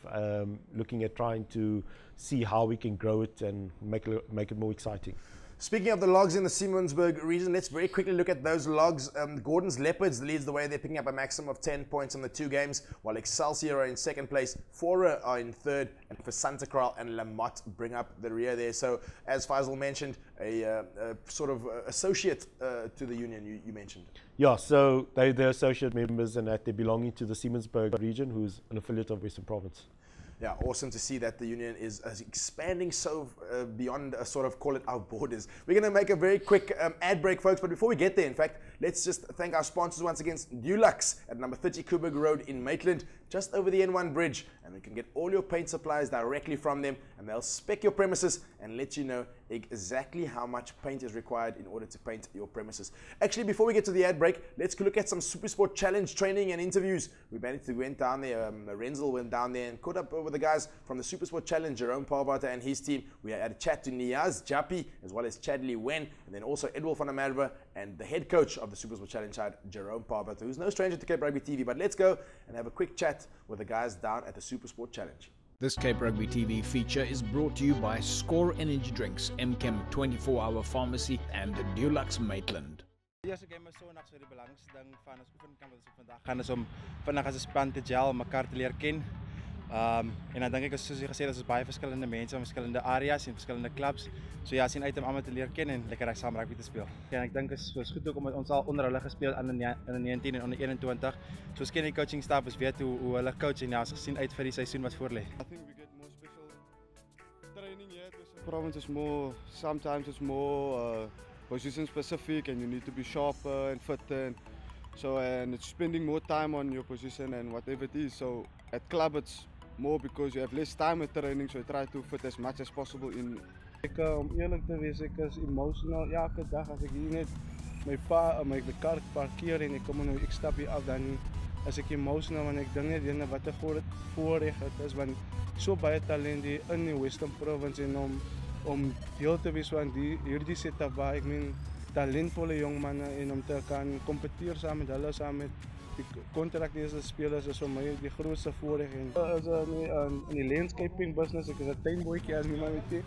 looking at trying to see how we can grow it and make it more exciting. Speaking of the logs in the Simmonsburg region, let's very quickly look at those logs. Gordon's Leopards leads the way. They're picking up a maximum of 10 points in the 2 games, while Excelsior are in second place, Fora are in third, and for Santa Coral and Lamotte bring up the rear there. So, as Faisal mentioned, a sort of associate to the union you mentioned. Yeah, so they're associate members, and that they're belonging to the Simmonsburg region, who's an affiliate of Western Province. Yeah, awesome to see that the union is expanding so beyond sort of call it our borders. We're going to make a very quick ad break, folks. But before we get there, in fact, let's just thank our sponsors once again. Dulux at number 30 Coburg Road in Maitland, just over the N1 bridge. And you can get all your paint supplies directly from them. And they'll spec your premises and let you know exactly how much paint is required in order to paint your premises. Actually, before we get to the ad break, let's look at some Supersport Challenge training and interviews. We went down there, Renzel went down there and caught up with the guys from the Supersport Challenge, Jerome Parbata and his team. We had a chat to Niaz Japi as well as Chadley Wen, and then also Edwil van der Merwe and the head coach of the Supersport Challenge side, Jerome Parbata, who's no stranger to Cape Rugby TV. But let's go and have a quick chat with the guys down at the Supersport Challenge. This Cape Rugby TV feature is brought to you by Score Energy Drinks, MChem 24-hour Pharmacy, and Dulux Maitland. Eerste game is so nog so die belangstelling van ons oefenkamp wat ons vandag gaan is om vandag as 'n span te gel, mekaar te leer ken. En dan dink ek soos jy gesê het, ons baie verskillende mense van verskillende areas en verskillende clubs. So ja, sien uit om almal te leer ken en lekker saam rugby te speel. En ek dink is goed ook omdat ons al onder hulle gespeel aan in 19 en onder 21. So ons ken die coaching staff, ons weet hoe hulle coach en ja, ons gesien uit vir die seisoen wat voorlê. I think we get more special training here at Western Province. Is more, sometimes it's more position specific and you need to be sharper and fitter. And it's spending more time on your position and whatever it is. So at club it's more because you have less time with training, so you try to fit as much as possible in. Om eerlik te wees, ek is emotional elke dag as ek hier net my kar parkeer en ek stap hier af, dan is ek emotional want ek dink net wat 'n groot voorreg dit is, want so baie talent hier in die Western Province en om deel te wees van hierdie setup waar ek meen talentvolle jong manne en om te kan kompeteer saam met hulle, saam met die kontrakteerde spelers is vir my die grootste voorreg. En is in die landscaping business, ek is 'n tuinboetjie as iemand weet.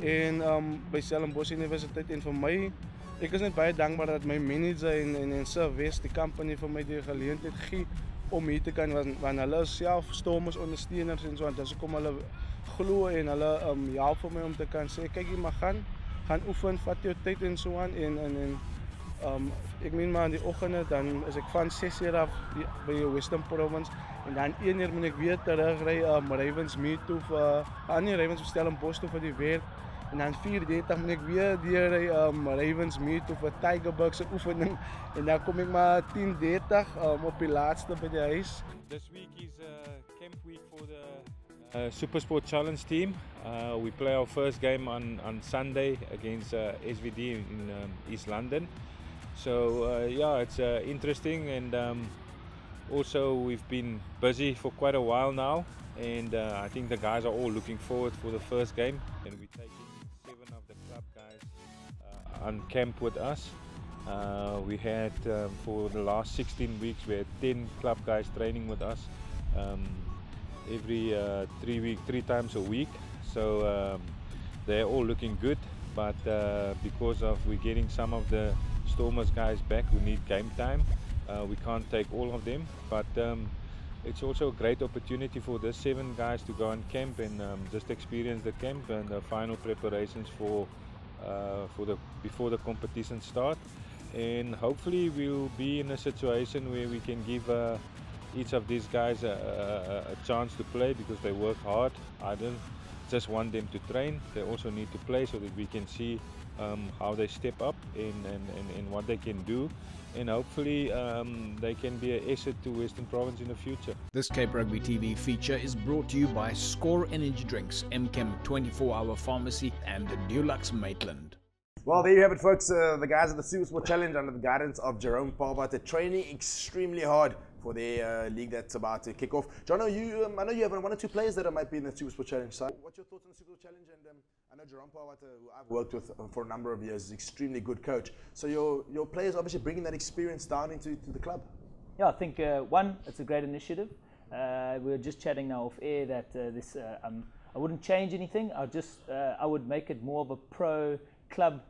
En by Stellenbosch Universiteit en vir my, ek is net baie dankbaar dat my manager en Sir West die company vir my die geleentheid gee om hier te kan, want hulle is self Stormers ondersteuners en so, en dis hoekom hulle glo en hulle help vir my om te kan sê, kyk jy maar gaan oefen, vat jou tyd en so aan en ek meen maar in die oggende dan is ek van 6:00 af by die Western Province en dan 1:00 moet ek weer terugry Ravensmead toe vir Ravens Stellenbosch toe vir die werk en dan 4:30 moet ek weer deur Ravensmead toe vir Tigerbucks se oefening en dan kom ek maar 10:30 op die laaste by die huis. This week is camp week for the Supersport Challenge team. We play our first game on Sunday against SVD in East London. So yeah, it's interesting, and also we've been busy for quite a while now, and I think the guys are all looking forward for the first game, and we're taking 7 of the club guys on camp with us. We had for the last 16 weeks we had 10 club guys training with us every 3 times a week, so they're all looking good, but because of we're getting some of the Stormers guys back who need game time, we can't take all of them, but it's also a great opportunity for the 7 guys to go on camp and just experience the camp and the final preparations before the competition start, and hopefully we'll be in a situation where we can give each of these guys a chance to play, because they work hard. I don't just want them to train, they also need to play so that we can see how they step up and what they can do, and hopefully they can be an asset to Western Province in the future. This Cape Rugby TV feature is brought to you by Score Energy Drinks, MChem 24-hour pharmacy, and Dulux Maitland. Well, there you have it, folks. The guys at the Supersport Challenge, under the guidance of Jerome Palmer, they're training extremely hard for their league that's about to kick off. Jono, I know you have 1 or 2 players that might be in the Supersport Challenge side. What's your thoughts on the Supersport Challenge? And I know Jerome Palmer, who I've worked with for a number of years, is an extremely good coach. So your players obviously bringing that experience down into the club. Yeah, I think one, it's a great initiative. We were just chatting now off air that I wouldn't change anything. I would make it more of a pro club.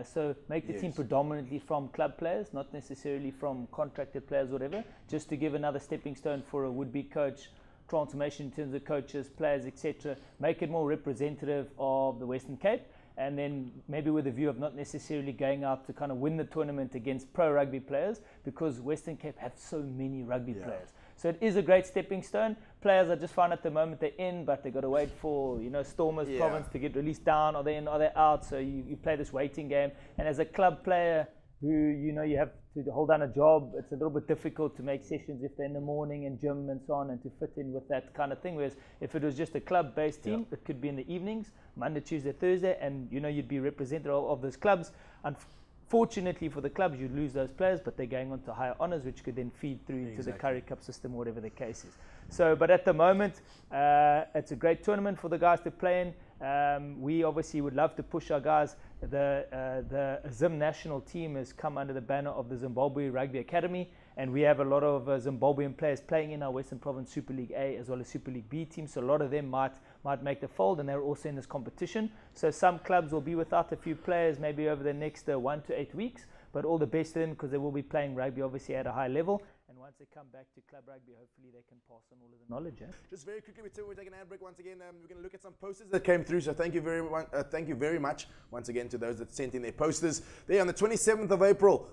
So make the team predominantly from club players, not necessarily from contracted players or whatever, just to give another stepping stone for a would-be coach, transformation in terms of coaches, players, etc. Make it more representative of the Western Cape, and then maybe with a view of not necessarily going out to kind of win the tournament against pro rugby players, because Western Cape have so many rugby players. So it is a great stepping stone. Players, I just find at the moment they're in, but they've got to wait for, Stormers Province to get released down. Are they in, are they out? So you play this waiting game. And as a club player who, you have to hold down a job, it's a little bit difficult to make sessions if they're in the morning and gym and so on, and to fit in with that kind of thing. Whereas if it was just a club-based team, it could be in the evenings, Monday, Tuesday, Thursday, and, you'd be representative of those clubs. Fortunately for the clubs, you lose those players, but they're going on to higher honours, which could then feed through into the Currie Cup system, whatever the case is. So, but at the moment, it's a great tournament for the guys to play in. We obviously would love to push our guys. The Zim national team has come under the banner of the Zimbabwe Rugby Academy, and we have a lot of Zimbabwean players playing in our Western Province Super League A as well as Super League B team. So a lot of them might make the fold, and they're also in this competition. So some clubs will be without a few players maybe over the next 1 to 8 weeks, but all the best to them, because they will be playing rugby obviously at a high level. And once they come back to club rugby, hopefully they can pass on all of the knowledge. Just very quickly, we're taking an ad break once again. We're going to look at some posters that came through. So thank you very much once again to those that sent in their posters. There on the 27th of April,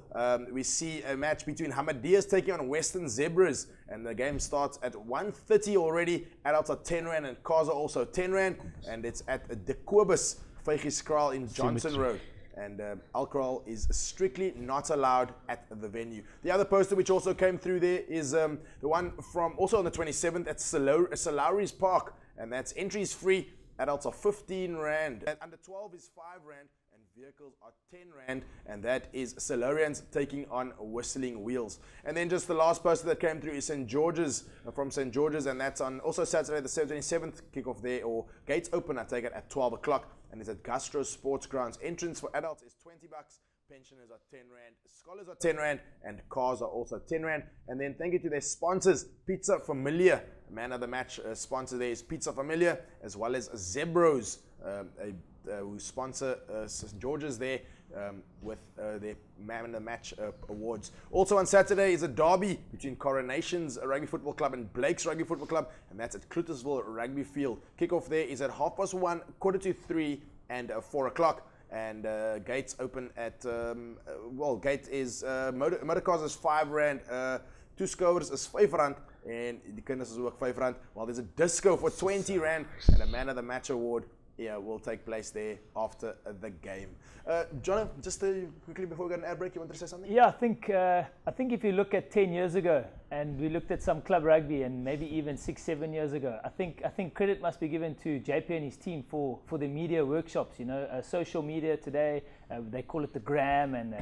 we see a match between Hamadias taking on Western Zebras, and the game starts at 1:30 already. Adults are 10 rand and cars are also 10 rand, and it's at the Kobus Vygieskraal in Johnson Road. And alcohol is strictly not allowed at the venue. The other poster which also came through there is the one from also on the 27th at Salaries Park, and that's entries free. Adults are 15 rand. And under 12 is 5 rand, and vehicles are 10 rand, and that is Solarians taking on Whistling Wheels. And then just the last poster that came through is St. George's, from St. George's, and that's on also Saturday the 27th, kickoff there, or gates open, I take it, at 12 o'clock. And it's at Gastro Sports Grounds. Entrance for adults is 20 bucks, pensioners are 10 rand, scholars are 10 rand, and cars are also 10 rand. And then thank you to their sponsors, Pizza Familia, man of the match sponsor there is Pizza Familia, as well as Zebros, who sponsor St. George's there with their man of the match awards. Also on Saturday is a derby between Coronations Rugby Football Club and Blake's Rugby Football Club, and that's at Cluttersville Rugby Field. Kickoff there is at 1:30, 1:45, and 4 o'clock. And gates open at, gate is, motorcars is 5 rand, toeskouers is 5 rand, and die kinders is ook 5 rand, while there's a disco for 20 rand, and a man of the match award will take place there after the game. John, just quickly before we go on an ad break, you want to say something? Yeah, I think if you look at 10 years ago, and we looked at some club rugby, and maybe even 6-7 years ago, I think credit must be given to JP and his team for the media workshops. You know, social media today, they call it the gram and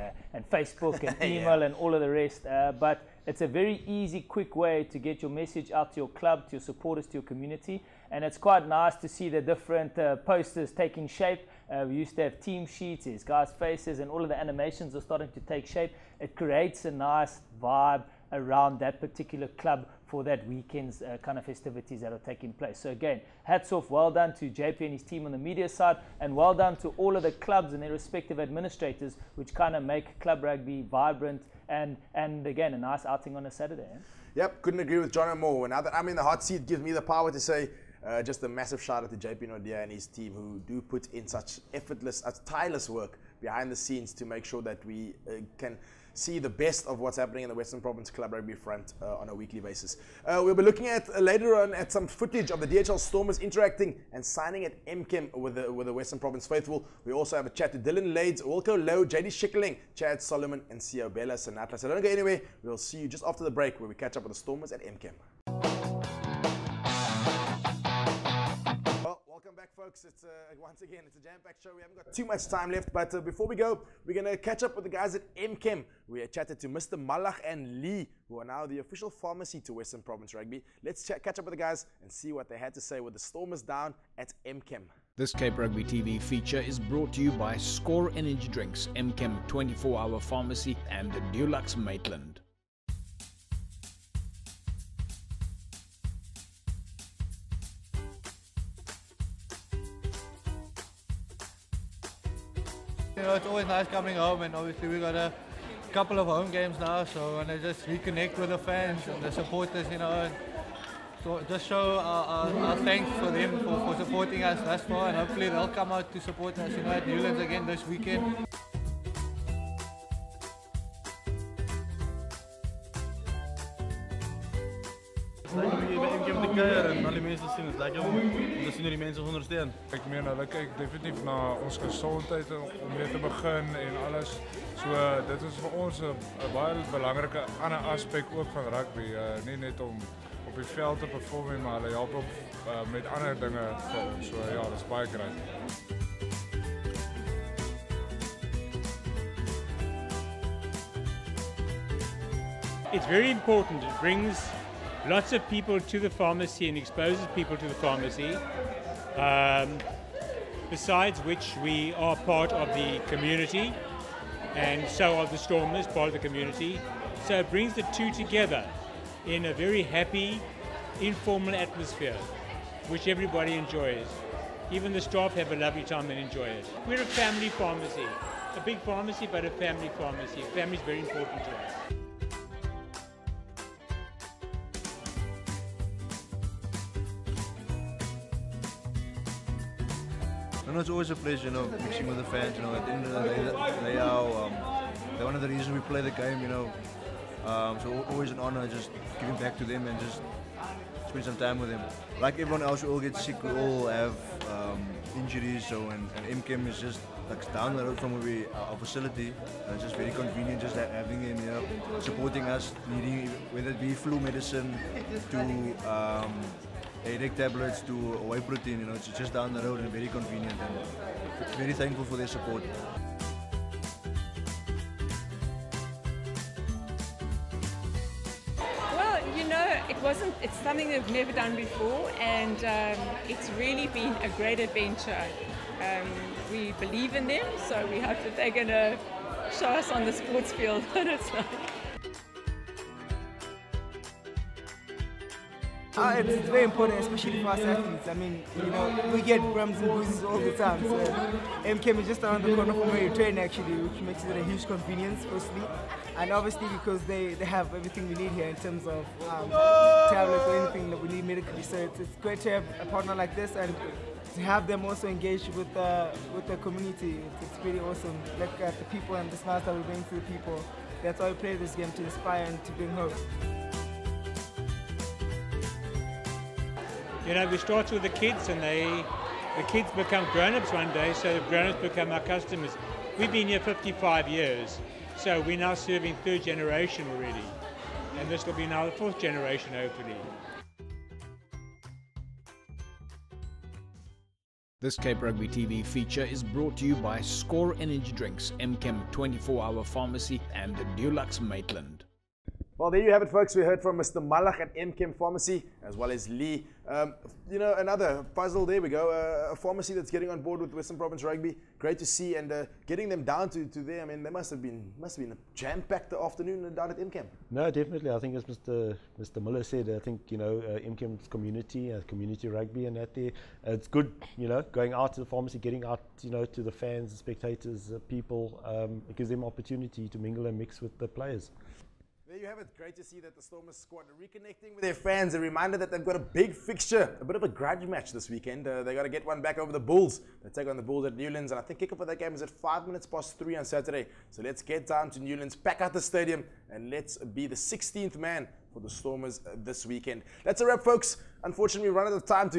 Facebook and email and all of the rest. But it's a very easy, quick way to get your message out to your club, to your supporters, to your community. And it's quite nice to see the different posters taking shape. We used to have team sheets, there's guys' faces, and all of the animations are starting to take shape. It creates a nice vibe around that particular club for that weekend's kind of festivities that are taking place. So again, hats off, well done to JP and his team on the media side, and well done to all of the clubs and their respective administrators, which kind of make club rugby vibrant and again, a nice outing on a Saturday. Eh? Yep, couldn't agree with John more. Now that I'm in the hot seat, gives me the power to say just a massive shout out to JP Nodia and his team, who do put in such effortless, tireless work behind the scenes to make sure that we can see the best of what's happening in the Western Province Club Rugby front on a weekly basis. We'll be looking at later on at some footage of the DHL Stormers interacting and signing at MChem with the Western Province faithful. We also have a chat to Dylan Lades, Wilco Lowe, JD Schickling, Chad Solomon, and Sio Bella Sinatra. So don't go anywhere. We'll see you just after the break where we catch up with the Stormers at MChem. Welcome back, folks. It's once again, it's a jam-packed show. We haven't got too much time left, but before we go, we're going to catch up with the guys at MChem. We chatted to Mr. Malach and Lee, who are now the official pharmacy to Western Province Rugby. Let's catch up with the guys and see what they had to say with the Stormers down at MChem. This Cape Rugby TV feature is brought to you by Score Energy Drinks, MChem 24-hour pharmacy, and Dulux Maitland. You know, it's always nice coming home, and obviously we got a couple of home games now, so I want to just reconnect with the fans and the supporters, you know, and so just show our thanks for them for supporting us thus far, and hopefully they'll come out to support us, you know, at Newlands again this weekend. Lekker om hier bij MChem te kijken en al die mensen zien. Het is lekker om te zien hoe die mensen ons ondersteunen. Ik meen, hulle kyk definitief naar onze gezondheid om weer te beginnen en alles. So, dit is voor ons een baie belangrijke ander aspect ook van rugby. Niet net om op het veld te performen, maar hulle help ook met andere dingen voor ons. So, ja, dat is baie great. It's very important. It brings lots of people to the pharmacy and exposes people to the pharmacy. Besides which, we are part of the community, and so are the Stormers, part of the community. So it brings the two together in a very happy, informal atmosphere, which everybody enjoys. Even the staff have a lovely time and enjoy it. We're a family pharmacy, a big pharmacy, but a family pharmacy. Family is very important to us. No, it's always a pleasure, mixing with the fans. At the end of the day, they're one of the reasons we play the game. So always an honor just giving back to them and just spend some time with them. Like everyone else, we all get sick. We all have injuries. So and MChem is just like down the road from our facility. It's just very convenient, just having him, supporting us, needing whether it be flu medicine to headache tablets to whey protein. It's just down the road and very convenient. And very thankful for their support. Well, it's something they've never done before, and it's really been a great adventure. We believe in them, so we hope that they're going to show us on the sports field what it's like. It's very important, especially for us athletes. I mean, we get bumps and bruises all the time. So MChem is just around the corner from where you train, actually, which makes it a huge convenience, firstly. And obviously because they have everything we need here in terms of tablets or anything that we need medically. So it's great to have a partner like this and to have them also engaged with the community. It's pretty awesome. Look at the people and the smiles that we bring to the people. That's why we play this game, to inspire and to bring hope. We start with the kids, and the kids become grown-ups one day, so the grown-ups become our customers. We've been here 55 years, so we're now serving third generation already, and this will be now the fourth generation, hopefully. This Cape Rugby TV feature is brought to you by Score Energy Drinks, MChem 24-hour Pharmacy, and Dulux Maitland. Well, there you have it, folks. We heard from Mr. Malach at MChem Pharmacy, as well as Lee. Another puzzle. There we go. A pharmacy that's getting on board with Western Province Rugby. Great to see, and getting them down to there. I mean, they must have been a jam-packed afternoon down at MChem. No, definitely. I think as Mr. Miller said, I think MChem's community rugby, and that there, it's good. Going out to the pharmacy, getting out, to the fans, the spectators, people. It gives them opportunity to mingle and mix with the players. There you have it. Great to see that the Stormers squad are reconnecting with their fans. A reminder that they've got a big fixture, a bit of a grudge match this weekend. They got to get one back over the Bulls. They take on the Bulls at Newlands, and I think kickoff for that game is at 3:05 on Saturday. So let's get down to Newlands, pack out the stadium, and let's be the 16th man for the Stormers this weekend. That's a wrap, folks. Unfortunately, we run out of time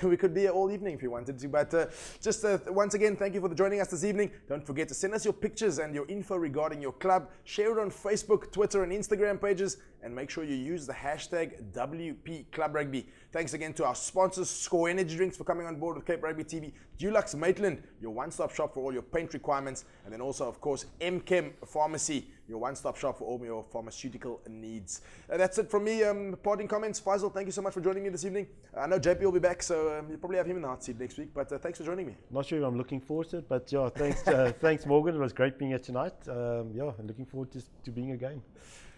we could be here all evening if you wanted to, but just once again, thank you for joining us this evening. Don't forget to send us your pictures and your info regarding your club. Share it on Facebook, Twitter, and Instagram pages, and make sure you use the hashtag WPClubRugby. Thanks again to our sponsors, Score Energy Drinks, for coming on board with Cape Rugby TV, Dulux Maitland, your one-stop shop for all your paint requirements, and then also, of course, MChem Pharmacy, your one-stop shop for all your pharmaceutical needs. That's it from me. Parting comments. Faisal, thank you so much for joining me this evening. I know JP will be back, so you'll probably have him in the hot seat next week, but thanks for joining me. Not sure if I'm looking forward to it, but yeah, thanks, thanks Morgan. It was great being here tonight. And looking forward to being a game.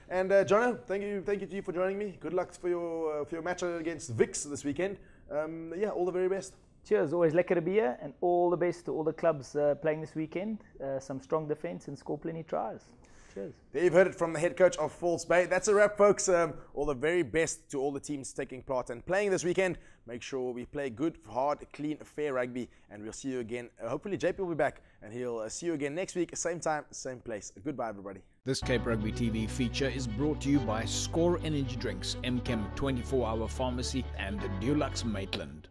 And Jono, thank you to you for joining me. Good luck for your match against Vix this weekend. All the very best. Cheers, always lekker to be here, and all the best to all the clubs playing this weekend. Some strong defence and score plenty tries. Cheers. There you've heard it from the head coach of False Bay. That's a wrap, folks. All the very best to all the teams taking part and playing this weekend. Make sure we play good, hard, clean, fair rugby, and we'll see you again. Hopefully JP will be back, and he'll see you again next week, same time, same place. Goodbye, everybody. This Cape Rugby TV feature is brought to you by Score Energy Drinks, MChem 24-hour Pharmacy, and Dulux Maitland.